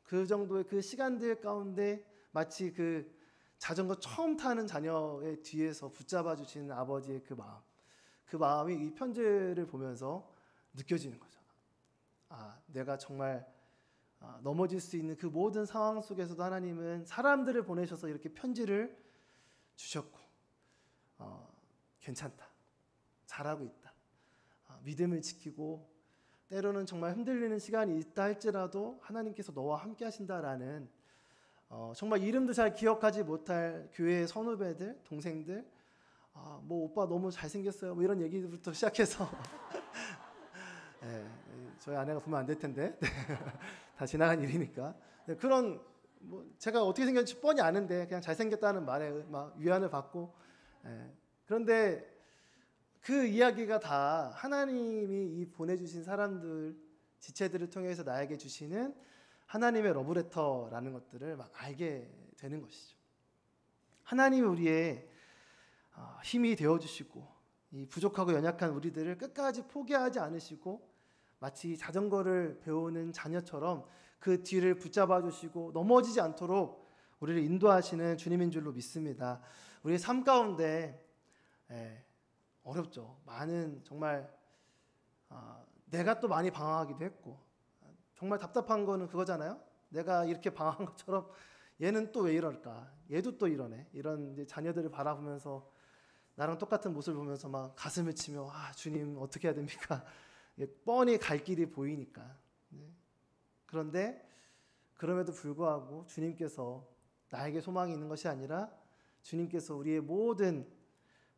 그 정도의 그 시간들 가운데 마치 그 자전거 처음 타는 자녀의 뒤에서 붙잡아 주시는 아버지의 그 마음이 이 편지를 보면서 느껴지는 거죠. 내가 정말 넘어질 수 있는 그 모든 상황 속에서도 하나님은 사람들을 보내셔서 이렇게 편지를 주셨고 괜찮다, 잘하고 있다, 믿음을 지키고 때로는 정말 흔들리는 시간이 있다 할지라도 하나님께서 너와 함께 하신다라는 정말 이름도 잘 기억하지 못할 교회의 선후배들, 동생들, 오빠 너무 잘생겼어요 이런 얘기부터 시작해서 저희 아내가 보면 안 될 텐데 다 지나간 일이니까 그런 제가 어떻게 생겼는지 뻔히 아는데 그냥 잘생겼다는 말에 막 위안을 받고 그런데 그 이야기가 다 하나님이 이 보내주신 사람들 지체들을 통해서 나에게 주시는 하나님의 러브레터라는 것들을 막 알게 되는 것이죠. 하나님이 우리의 힘이 되어주시고 이 부족하고 연약한 우리들을 끝까지 포기하지 않으시고 마치 자전거를 배우는 자녀처럼 그 뒤를 붙잡아 주시고 넘어지지 않도록 우리를 인도하시는 주님인 줄로 믿습니다. 우리의 삶 가운데 어렵죠. 많은 정말 내가 또 많이 방황하기도 했고 정말 답답한 거는 그거잖아요. 내가 이렇게 방황한 것처럼 얘는 또 왜 이럴까? 얘도 또 이러네. 이런 이제 자녀들을 바라보면서 나랑 똑같은 모습을 보면서 막 가슴을 치며 주님 어떻게 해야 됩니까? 뻔히 갈 길이 보이니까. 그런데 그럼에도 불구하고 주님께서 나에게 소망이 있는 것이 아니라 주님께서 우리의 모든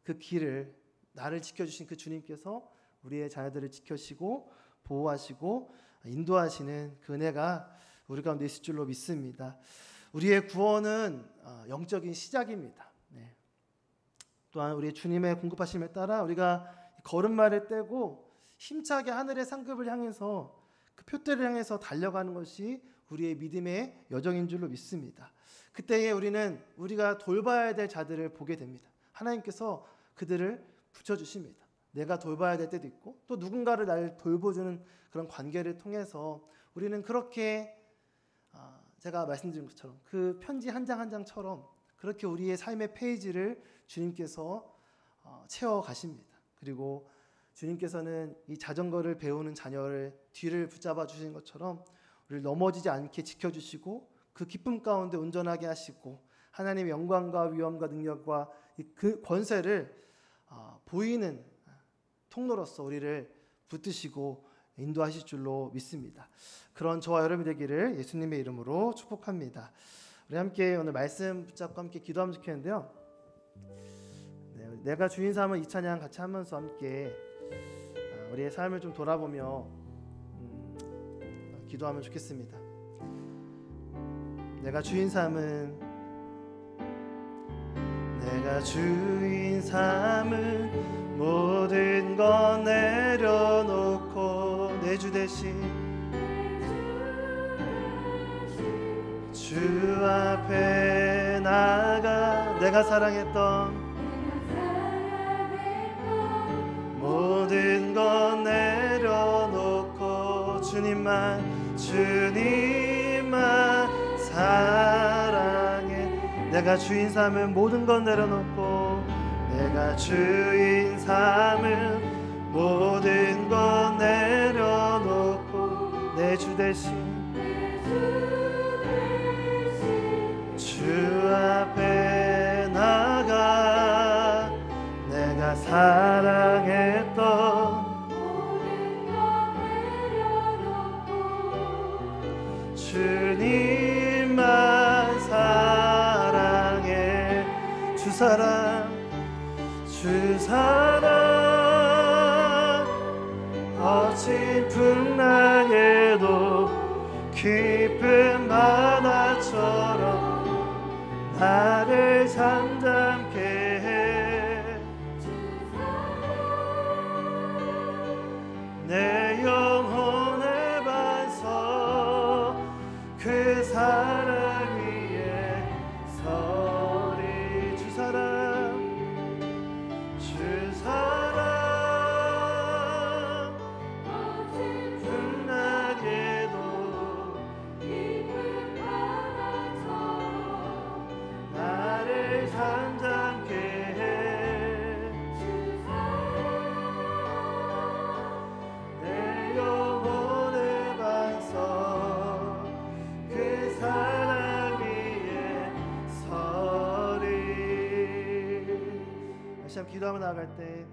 그 길을 나를 지켜주신 그 주님께서 우리의 자녀들을 지켜주시고 보호하시고 인도하시는 그 은혜가 우리 가운데 있을 줄로 믿습니다. 우리의 구원은 영적인 시작입니다. 또한 우리 주님의 공급하심에 따라 우리가 걸음마를 떼고 힘차게 하늘의 상급을 향해서 그 표대를 향해서 달려가는 것이 우리의 믿음의 여정인 줄로 믿습니다. 그때에 우리는 우리가 돌봐야 될 자들을 보게 됩니다. 하나님께서 그들을 붙여주십니다. 내가 돌봐야 될 때도 있고 또 누군가를 나를 돌보주는 그런 관계를 통해서 우리는 그렇게 제가 말씀드린 것처럼 그 편지 한 장 한 장처럼 그렇게 우리의 삶의 페이지를 주님께서 채워가십니다. 그리고 주님께서는 이 자전거를 배우는 자녀를 뒤를 붙잡아 주시는 것처럼 우리를 넘어지지 않게 지켜주시고 그 기쁨 가운데 운전하게 하시고 하나님의 영광과 위엄과 능력과 그 권세를 보이는 통로로서 우리를 붙드시고 인도하실 줄로 믿습니다. 그런 저와 여러분이 되기를 예수님의 이름으로 축복합니다. 우리 함께 오늘 말씀 붙잡고 함께 기도하면 좋겠는데요. 내가 주인 삼은 이 찬양 같이 하면서 함께 우리의 삶을 좀 돌아보며 기도하면 좋겠습니다. 내가 주인 삼은 모든 건 내려놓고 내 주 대신 주 앞에 나가 내가 사랑했던 모든 건 내려놓고 주님만 사랑해. 내가 주인 삼은 모든 건 내려놓고 내가 주인 삼은 모든 건 내려놓고 내 주 대신 주 앞에 나가 내가 사랑했던 주님만 사랑해. 주 사랑 거친 풍랑에도 깊은 바다처럼 나를 잠잠케 해. 내 영혼의 반석 그 사랑 위에 서리. 주 사랑 풍랑에도 나를 잠잠케 해. 내 영혼의 반석 그 사랑 위에 서리. 다시 한번 기도하며 나아갈 때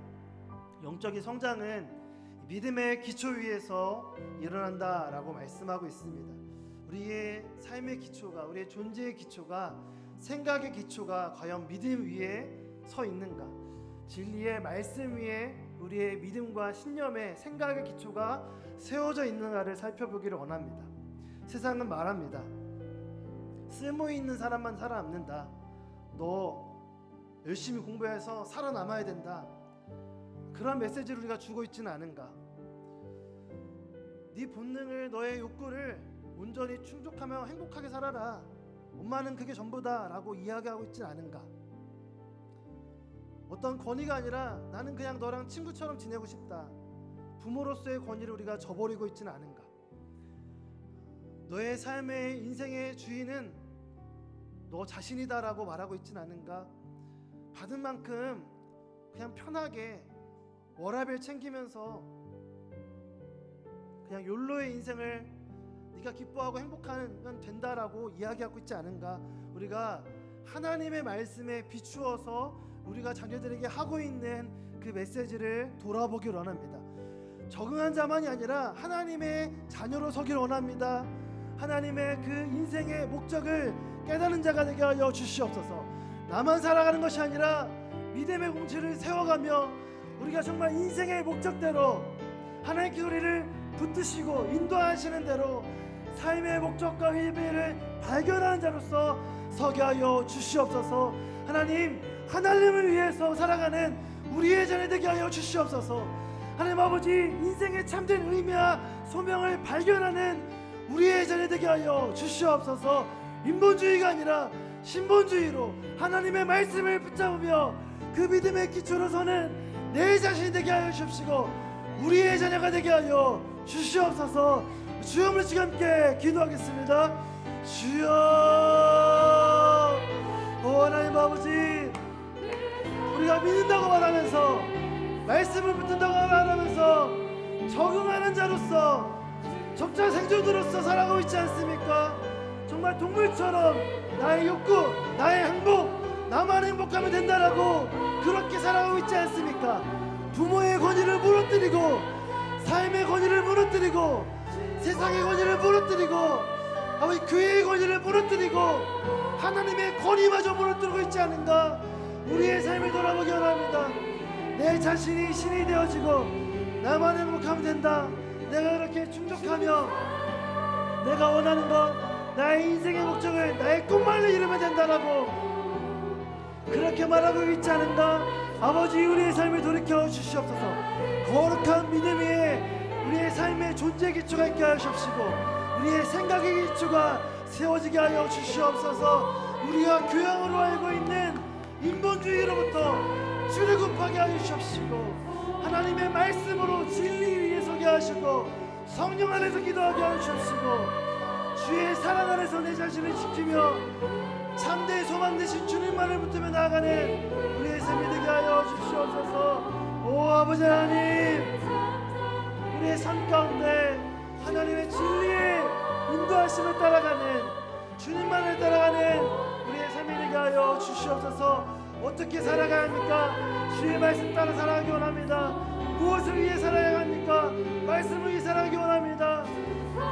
영적인 성장은 믿음의 기초 위에서 일어난다라고 말씀하고 있습니다. 우리의 삶의 기초가, 우리의 존재의 기초가, 생각의 기초가 과연 믿음 위에 서 있는가? 진리의 말씀 위에 우리의 믿음과 신념의 생각의 기초가 세워져 있는가를 살펴보기를 원합니다. 세상은 말합니다. 쓸모 있는 사람만 살아남는다. 너 열심히 공부해서 살아남아야 된다. 그런 메시지를 우리가 주고 있지는 않은가? 네 본능을, 너의 욕구를 온전히 충족하며 행복하게 살아라. 엄마는 그게 전부다 라고 이야기하고 있지는 않은가? 어떤 권위가 아니라 나는 그냥 너랑 친구처럼 지내고 싶다. 부모로서의 권위를 우리가 저버리고 있지는 않은가? 너의 삶의 인생의 주인은 너 자신이다 라고 말하고 있지는 않은가? 받은 만큼 그냥 편하게 워라밸 챙기면서 그냥 욜로의 인생을 네가 기뻐하고 행복하면 된다라고 이야기하고 있지 않은가? 우리가 하나님의 말씀에 비추어서 우리가 자녀들에게 하고 있는 그 메시지를 돌아보길 원합니다. 적응한 자만이 아니라 하나님의 자녀로 서길 원합니다. 하나님의 그 인생의 목적을 깨닫는 자가 되게 하여 주시옵소서. 나만 살아가는 것이 아니라 믿음의 공치를 세워가며 우리가 정말 인생의 목적대로 하나님께 우리를 붙드시고 인도하시는 대로 삶의 목적과 의미를 발견하는 자로서 서게 하여 주시옵소서. 하나님, 하나님을 위해서 살아가는 우리의 자녀 되게 하여 주시옵소서. 하나님 아버지, 인생의 참된 의미와 소명을 발견하는 우리의 자녀 되게 하여 주시옵소서. 인본주의가 아니라 신본주의로 하나님의 말씀을 붙잡으며 그 믿음의 기초로 서는 내 자신이 되게 하여 주시고 우리의 자녀가 되게 하여 주시옵소서. 주여, 우리 지금 함께 기도하겠습니다. 주여, 하나님 아버지, 우리가 믿는다고 말하면서 말씀을 붙든다고 말하면서 적응하는 자로서 적자 생존으로서 살아가고 있지 않습니까? 정말 동물처럼 나의 욕구, 나의 행복, 나만 행복하면 된다라고 그렇게 살아가고 있지 않습니까? 부모의 권위를 무너뜨리고, 삶의 권위를 무너뜨리고, 세상의 권위를 무너뜨리고, 아버지 교회의 권위를 무너뜨리고, 하나님의 권위마저 무너뜨리고 있지 않은가? 우리의 삶을 돌아보기 원합니다. 내 자신이 신이 되어지고 나만 행복하면 된다. 내가 그렇게 충족하며 내가 원하는 것, 나의 인생의 목적을, 나의 꿈만을 이루면 된다라고 그렇게 말하고 있지 않은가? 아버지, 우리의 삶을 돌이켜 주시옵소서. 거룩한 믿음 위에 우리의 삶의 존재 기초가 있게 하시옵시고, 우리의 생각의 기초가 세워지게 하여 주시옵소서. 우리가 교양으로 알고 있는 인본주의로부터 출애굽하게 하여 주시옵시고, 하나님의 말씀으로 진리 위에 서게 하시고, 성령 안에서 기도하게 하여 주시옵시고, 주의 사랑 안에서 내 자신을 지키며 참된 소망 되신 주님만을 붙들며 나아가는 우리의 삶이 되게 하여 주시옵소서. 오 아버지 하나님, 우리의 삶 가운데 하나님의 진리의 인도하심을 따라가는, 주님만을 따라가는 우리의 삶이 되게 하여 주시옵소서. 어떻게 살아가야 합니까? 주의 말씀 따라 살아가기 원합니다. 무엇을 위해 살아야 합니까? 말씀을 위해 살아가기 원합니다.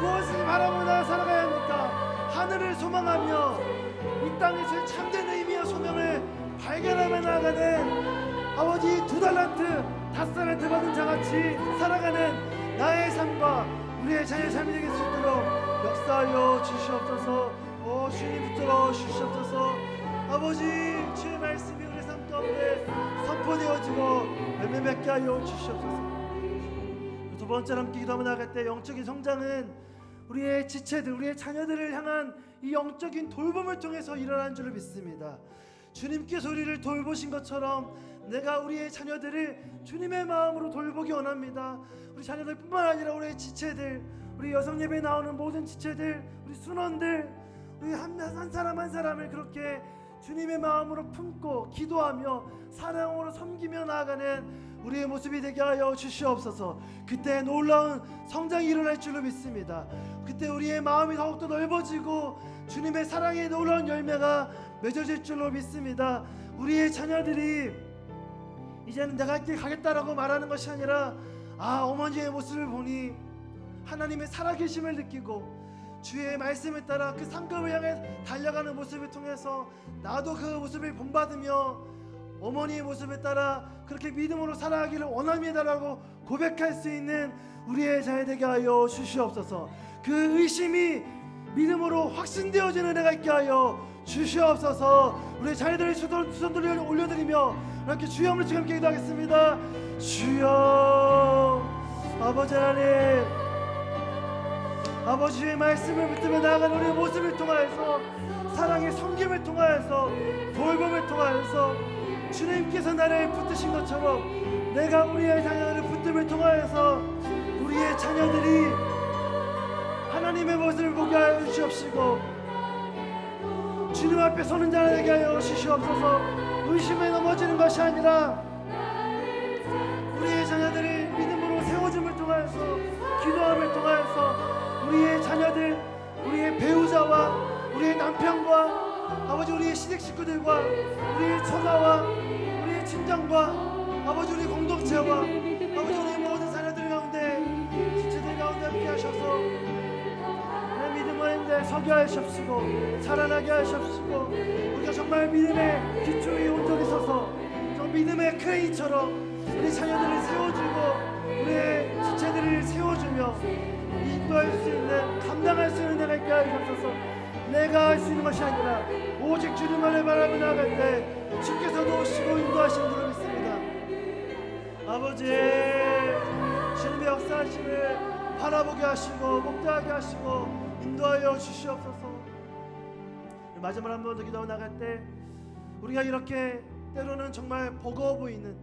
무엇을 바라보며 살아가야 합니까? 하늘을 소망하며 이 땅에서의 참된 의미와 소명을 발견하며 나아가는 아버지 2달란트 5달란트 받은 자같이 살아가는 나의 삶과 우리의 자녀의 삶이 되길 수 있도록 역사하여 주시옵소서. 오 주님 붙들어 주시옵소서. 아버지, 주의 말씀이 우리 삶 가운데 선포되어지고 열매 맺게 하여 주시옵소서. 두 번째로 함께 기도하며 나아갈 때, 영적인 성장은 우리의 지체들, 우리의 자녀들을 향한 이 영적인 돌봄을 통해서 일어나는 줄을 믿습니다. 주님께서 우리를 돌보신 것처럼 내가 우리의 자녀들을 주님의 마음으로 돌보기 원합니다. 우리 자녀들뿐만 아니라 우리의 지체들, 우리 여성 예배에 나오는 모든 지체들, 우리 순원들, 우리 한 사람 한 사람을 그렇게 주님의 마음으로 품고 기도하며 사랑으로 섬기며 나아가는 우리의 모습이 되게 하여 주시옵소서. 그때 놀라운 성장이 일어날 줄로 믿습니다. 그때 우리의 마음이 더욱더 넓어지고 주님의 사랑의 놀라운 열매가 맺어질 줄로 믿습니다. 우리의 자녀들이 이제는 내가 길 가겠다라고 말하는 것이 아니라, 아, 어머니의 모습을 보니 하나님의 살아계심을 느끼고 주의 말씀에 따라 그 상급을 향해 달려가는 모습을 통해서 나도 그 모습을 본받으며 어머니의 모습에 따라 그렇게 믿음으로 살아가기를 원합니다라고 고백할 수 있는 우리의 자녀 되게 하여 주시옵소서. 그 의심이 믿음으로 확신되어지는 은혜가 있게 하여 주시옵소서. 우리 자녀들의 두 손들을 올려드리며 이렇게 주여 함께 함께 기도하겠습니다. 주여, 아버지 하나님, 아버지의 말씀을 붙들며 나아가는 우리의 모습을 통하여서, 사랑의 섬김을 통하여서, 돌봄을 통하여서 주님께서 나를 붙드신 것처럼 내가 우리의 자녀들을 붙듦을 통하여서 우리의 자녀들이 하나님의 모습을 보게 하여 주시옵시고, 주님 앞에 서는 자가 되게 하여 주시옵소서. 의심에 넘어지는 것이 아니라 우리의 자녀들이 믿음으로 세워줌을 통하여서, 기도함을 통하여서 우리의 자녀들, 우리의 배우자와 우리의 남편과 아버지 우리의 시댁 식구들과 우리의 처가와 우리의 친정과 아버지 우리 공동체와 아버지 우리 모든 자녀들 가운데, 지체들 가운데 함께 하셔서 내 믿음을 행대 서게 하시옵시고 자라나게 하시옵시고, 우리가 정말 믿음의 기초 위에 온전히 서서 저 믿음의 크레인처럼 우리 자녀들을 세워주고 우리의 지체들을 세워주며 인도할 수 있는, 감당할 수 있는 내가 있게 하시옵소서. 내가 할 수 있는 것이 아니라 오직 주님만을 바라보며 나아갈 때 주께서도 오시고 인도하시는 줄로 믿습니다. 아버지, 주님의 역사하심을 바라보게 하시고 목도하게 하시고 인도하여 주시옵소서. 마지막 한 번 더 기도하고 나갈 때, 우리가 이렇게 때로는 정말 버거워 보이는,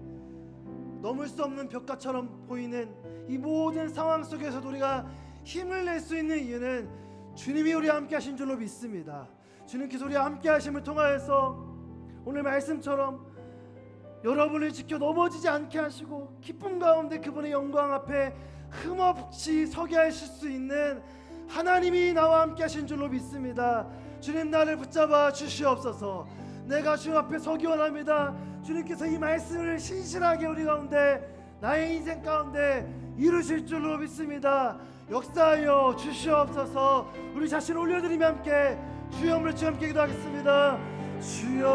넘을 수 없는 벽가처럼 보이는 이 모든 상황 속에서도 우리가 힘을 낼 수 있는 이유는 주님이 우리와 함께 하신 줄로 믿습니다. 주님께서 우리와 함께 하심을 통하여서 오늘 말씀처럼 여러분을 지켜 넘어지지 않게 하시고 기쁨 가운데 그분의 영광 앞에 흠없이 서게 하실 수 있는 하나님이 나와 함께 하신 줄로 믿습니다. 주님, 나를 붙잡아 주시옵소서. 내가 주님 앞에 서기 원합니다. 주님께서 이 말씀을 신실하게 우리 가운데, 나의 인생 가운데 이루실 줄로 믿습니다. 역사하여 주시옵소서. 우리 자신을 올려드리며 함께 주여 한번 함께 기도하겠습니다. 주여,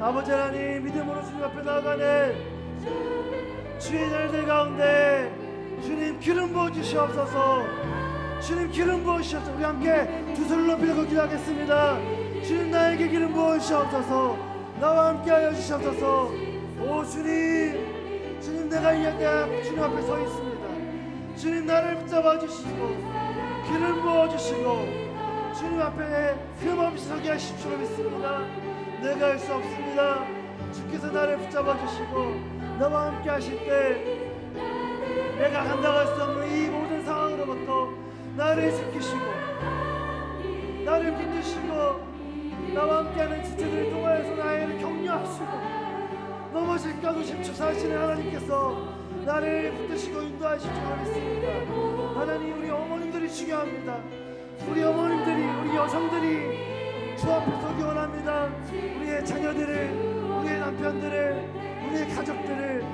아버지 하나님, 믿음으로 주님 앞에 나아가는 주의 자녀들 가운데 주님 기름 부어 주시옵소서. 주님 기름 부어 주시옵소서. 우리 함께 두 손을 높이 들고 기도하겠습니다. 주님, 나에게 기름 부어 주시옵소서. 나와 함께 하여 주시옵소서. 오 주님, 주님, 내가 이 주님 앞에 서 있습니다. 주님, 나를 붙잡아 주시고 기름 부어 주시고 주님 앞에 흠없이 서게 하십시오 믿습니다. 내가 할 수 없습니다. 주께서 나를 붙잡아 주시고 나와 함께 하실 때 내가 감당할 수 없는 이 모든 상황으로부터 나를 지키시고 나를 붙드시고 나와 함께하는 지체들을 통하여서 나를 격려하시고 넘어질까도 심추사하시는 하나님께서 나를 붙드시고 인도하실 줄 믿습니다. 하나님, 우리 어머님들이 중요합니다. 우리 어머님들이, 우리 여성들이 주 앞에 서기 원합니다. 우리의 자녀들을, 우리의 남편들을, 우리의 가족들을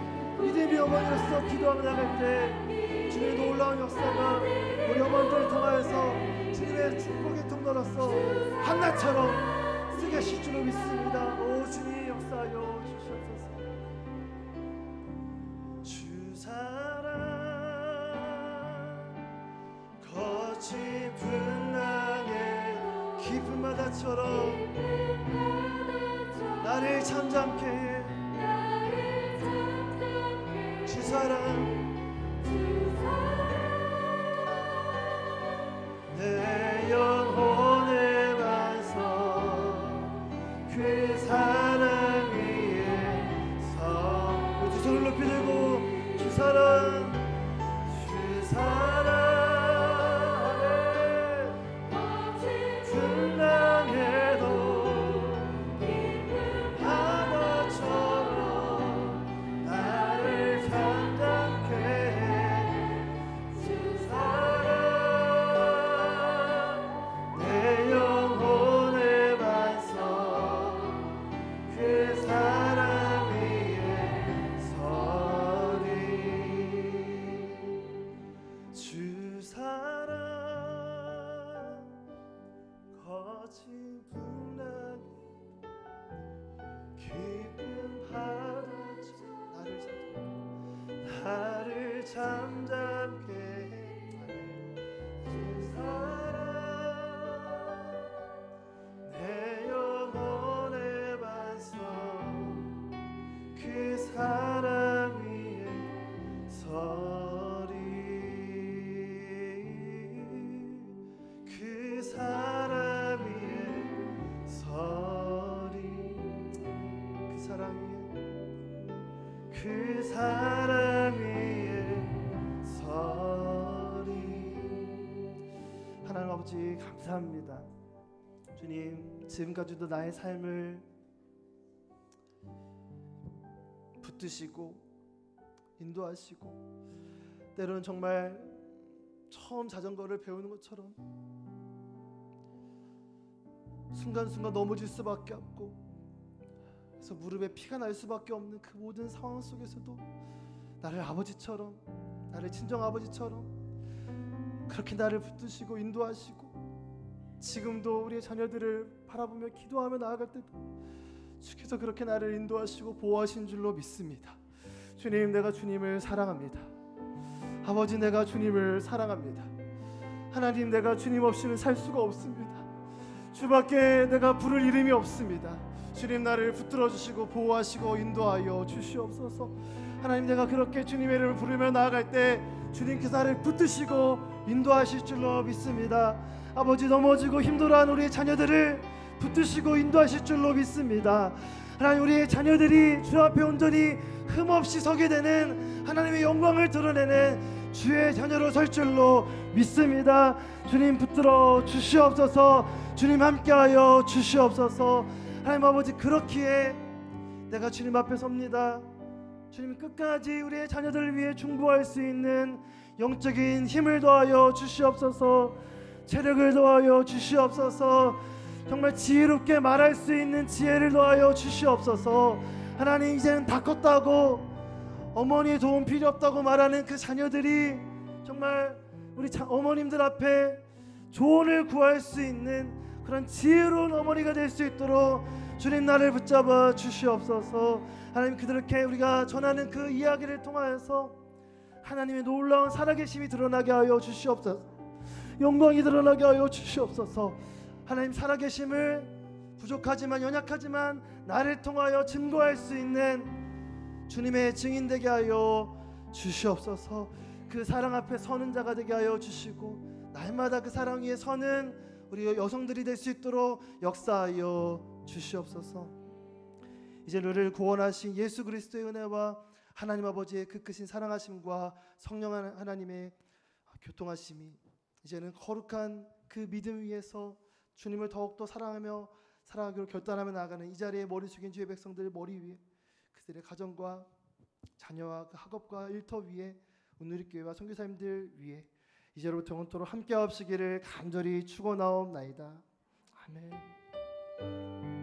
믿음의 어머니로서 기도하며 나갈 때 주님의 놀라운 역사가 우리 어머니들을 통하여서 주님의 축복의 통로로서 한나처럼 쓰게 하실 줄로 믿습니다. 오 주님, 역사하여 주시옵소서. 주 사랑 거친 풍랑의 깊은 바다처럼 나를 잠잠케 해. 주 사랑 내 영혼의 반석 그 사랑 위에 서. 두 손을 높이 들고 주 사랑, 주 사랑 풍랑에도 바다처럼 나를 잠잠케 해. 주 사랑 내 영혼의 반석 그 사랑 위에 서리. 주 사랑 거친 풍랑 깊은 바다처럼 나를 잠잠케 해. 주 사랑 내 영혼의 반석 그 사랑 위에 서리. 그 사랑 위에 서리. 그 사랑 위에, 그 사랑 위에 서리. 하나님 아버지, 감사합니다. 주님, 지금까지도 나의 삶을 붙드시고 인도하시고 때로는 정말 처음 자전거를 배우는 것처럼 순간순간 넘어질 수밖에 없고 그래서 무릎에 피가 날 수밖에 없는 그 모든 상황 속에서도 나를 아버지처럼, 나를 친정 아버지처럼 그렇게 나를 붙드시고 인도하시고 지금도 우리의 자녀들을 바라보며 기도하며 나아갈 때도 주께서 그렇게 나를 인도하시고 보호하신 줄로 믿습니다. 주님, 내가 주님을 사랑합니다. 아버지, 내가 주님을 사랑합니다. 하나님, 내가 주님 없이는 살 수가 없습니다. 주밖에 내가 부를 이름이 없습니다. 주님, 나를 붙들어 주시고 보호하시고 인도하여 주시옵소서. 하나님, 내가 그렇게 주님의 이름을 부르며 나아갈 때 주님께서 나를 붙드시고 인도하실 줄로 믿습니다. 아버지, 넘어지고 힘들어하는 우리의 자녀들을 붙드시고 인도하실 줄로 믿습니다. 하나님, 우리의 자녀들이 주 앞에 온전히 흠없이 서게 되는 하나님의 영광을 드러내는 주의 자녀로 설 줄로 믿습니다. 주님, 붙들어 주시옵소서. 주님, 함께하여 주시옵소서. 하나님 아버지, 그렇기에 내가 주님 앞에 섭니다. 주님 끝까지 우리의 자녀들을 위해 중보할 수 있는 영적인 힘을 더하여 주시옵소서. 체력을 더하여 주시옵소서. 정말 지혜롭게 말할 수 있는 지혜를 더하여 주시옵소서. 하나님, 이제는 다 컸다고 어머니의 도움 필요 없다고 말하는 그 자녀들이 정말 우리 어머님들 앞에 조언을 구할 수 있는 그런 지혜로운 어머니가 될 수 있도록 주님 나를 붙잡아 주시옵소서. 하나님, 그들에게 우리가 전하는 그 이야기를 통하여서 하나님의 놀라운 살아계심이 드러나게 하여 주시옵소서. 영광이 드러나게 하여 주시옵소서. 하나님, 살아계심을 부족하지만 연약하지만 나를 통하여 증거할 수 있는 주님의 증인 되게 하여 주시옵소서. 그 사랑 앞에 서는 자가 되게 하여 주시고 날마다 그 사랑 위에 서는 우리 여성들이 될 수 있도록 역사하여 주시옵소서. 이제 너를 구원하신 예수 그리스도의 은혜와 하나님 아버지의 그 크신 사랑하심과 성령 하나님의 교통하심이 이제는 거룩한 그 믿음 위에서 주님을 더욱더 사랑하며 살아가기로 결단하며 나아가는 이 자리에 머리 숙인 주의 백성들의 머리 위에, 그들의 가정과 자녀와 그 학업과 일터 위에, 온누리교회와 선교사님들 위에 이제로부터 영원토록 함께하옵시기를 간절히 축원하옵나이다. 아멘.